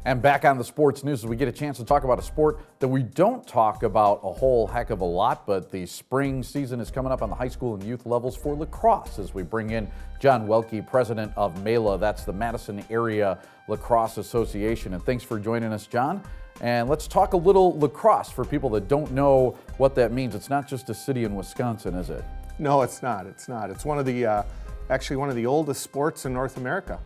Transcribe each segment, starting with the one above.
And back on the sports news, as we get a chance to talk about a sport that we don't talk about a whole heck of a lot, but the spring season is coming up on the high school and youth levels for lacrosse as we bring in John Welke, president of MELA. That's the Madison Area Lacrosse Association. And thanks for joining us, John. And let's talk a little lacrosse for people that don't know what that means. It's not just a city in Wisconsin, is it? No, it's not. It's not. It's one of the, actually one of the oldest sports in North America.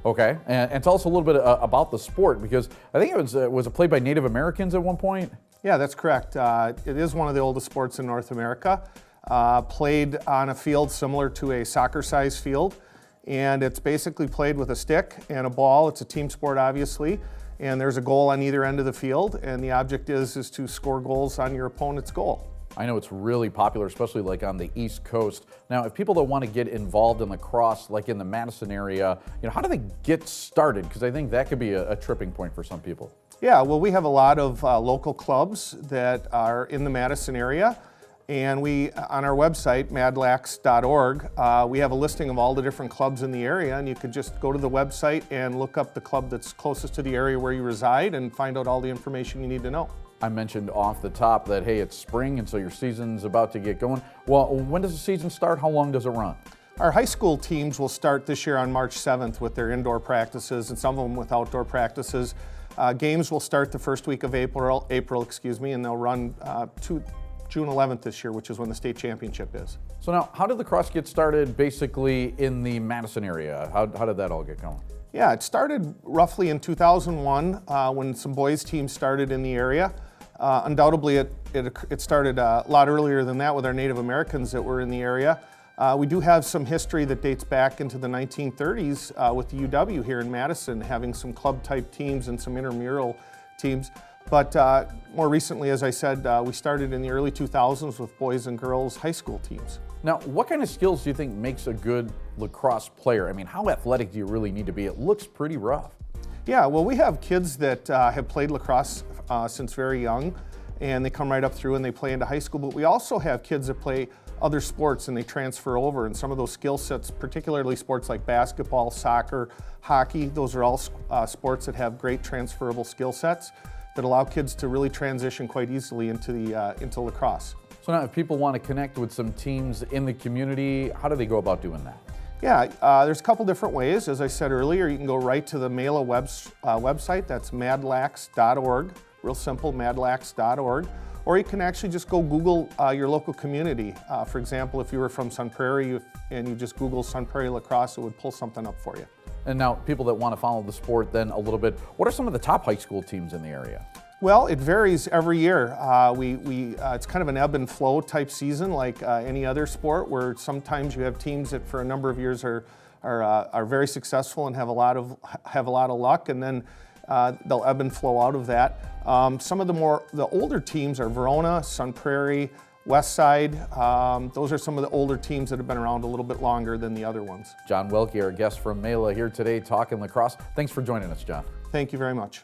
Okay, and tell us a little bit about the sport, because I think was it played by Native Americans at one point? Yeah, that's correct. It is one of the oldest sports in North America. Played on a field similar to a soccer-sized field, and it's basically played with a stick and a ball. It's a team sport, obviously, and there's a goal on either end of the field, and the object is to score goals on your opponent's goal. I know it's really popular, especially like on the East Coast. Now, if people that want to get involved in lacrosse, like in the Madison area, how do they get started? Because I think that could be a tripping point for some people. Yeah, well, we have a lot of local clubs that are in the Madison area, and we, on our website, madlax.org, we have a listing of all the different clubs in the area, and you could just go to the website and look up the club that's closest to the area where you reside and find out all the information you need to know. I mentioned off the top that, hey, it's spring, and so your season's about to get going. Well, when does the season start? How long does it run? Our high school teams will start this year on March 7th with their indoor practices, and some of them with outdoor practices. Games will start the first week of April, and they'll run to June 11th this year, which is when the state championship is. So now, how did lacrosse get started basically in the Madison area? How did that all get going? Yeah, it started roughly in 2001 when some boys teams started in the area. Undoubtedly, it started a lot earlier than that with our Native Americans that were in the area. We do have some history that dates back into the 1930s with the UW here in Madison, having some club-type teams and some intramural teams. But more recently, as I said, we started in the early 2000s with boys and girls high school teams. Now, what kind of skills do you think makes a good lacrosse player? I mean, how athletic do you really need to be? It looks pretty rough. Yeah, well, we have kids that have played lacrosse since very young, and they come right up through and they play into high school. But we also have kids that play other sports and they transfer over, and some of those skill sets, particularly sports like basketball, soccer, hockey, those are all sports that have great transferable skill sets that allow kids to really transition quite easily into lacrosse. So now, if people want to connect with some teams in the community, how do they go about doing that? Yeah, there's a couple different ways. As I said earlier, you can go right to the MELA website. That's madlax.org. Real simple, madlax.org. Or you can actually just go Google your local community. For example, if you were from Sun Prairie and you just Google Sun Prairie Lacrosse, it would pull something up for you. And now, people that want to follow the sport then a little bit, what are some of the top high school teams in the area? Well, it varies every year. It's kind of an ebb and flow type season, like any other sport, where sometimes you have teams that for a number of years are very successful and have a lot of luck, and then they'll ebb and flow out of that. Some of the older teams are Verona, Sun Prairie, West Side. Those are some of the older teams that have been around a little bit longer than the other ones. John Welke, our guest from MELA here today talking lacrosse. Thanks for joining us, John. Thank you very much.